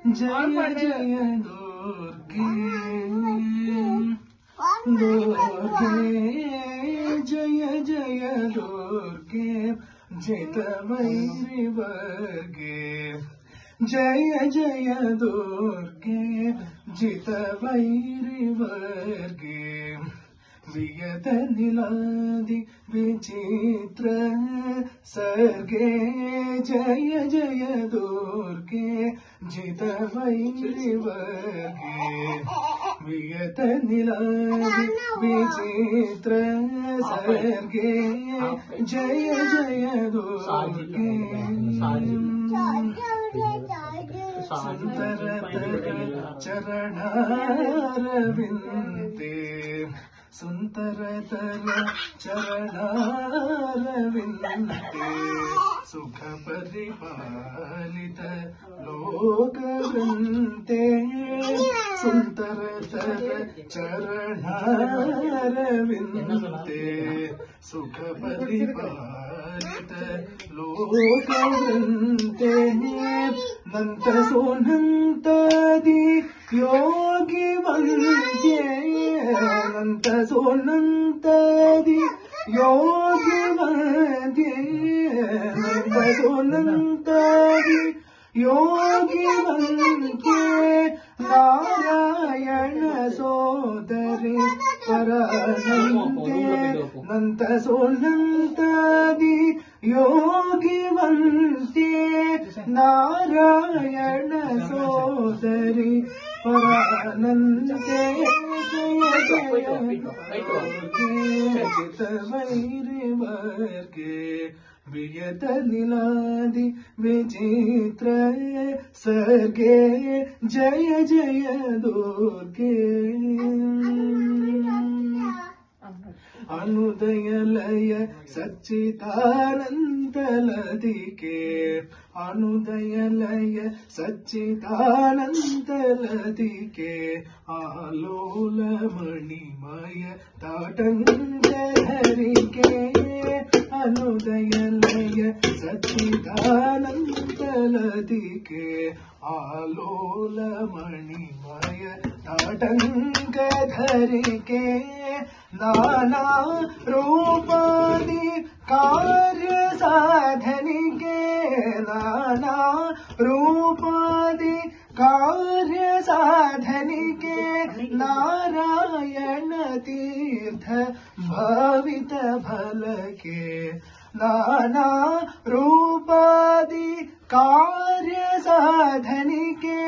जय जय दुर्गे दुर्गे जय जय दुर्गे जितवैरि वर्गे जय जय दुर्गे जितवैरि वर्गे वियत नीलादि विचित्र सर्गे जय जय दुर्गे जितवैरि वर्गे वियत नीलादि विचित्र सर्गे जय जय दुर्गे सुंदरतर चरणारविंदे सुंदरतर चरणारविंदे सुख परिपालित लोकवृंदे सुंदरतर चरणारविंदे सुख परिपालित लोकवृंदे नंत सोनंतादि योगी वंद्ये नंत सोनंतादि योगी वंद्ये नंत सोनंतादि योगी वंद्ये नारायण सोदरी परानंदे नंत सोनंतादि योगी वंद्ये नारायण सोदरी परानंदे जितवैरि वर्गे वियत नीलादि विचित्र सर्गे जय जय दुर्गे अनुदयलय सच्चिदानंदलदिके अनुदयलय सच्चिदानंदलदिके आलोल मणिमय ताटंकधरिके अनुदयलय सच्चिदानंदलदिके आलोल मणिमय ताटंकधरिके नाना रूपादि कार्य साधनिके नाना रूपादि कार्य साधनिके नारायण तीर्थ भावित भलके नाना रूपादि कार्य साधनिके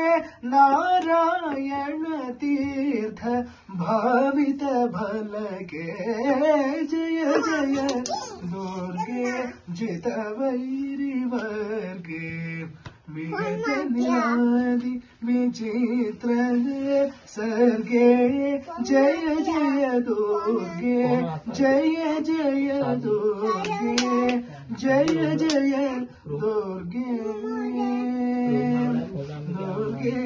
नारायण तीर्थ भावित भलके जय जय दुर्गे जितवैरि वर्गे वियत नीलादि विचित्र सर्गे जय जय दुर्गे जय जय दुर्गे जय जय दुर्गे दुर्गे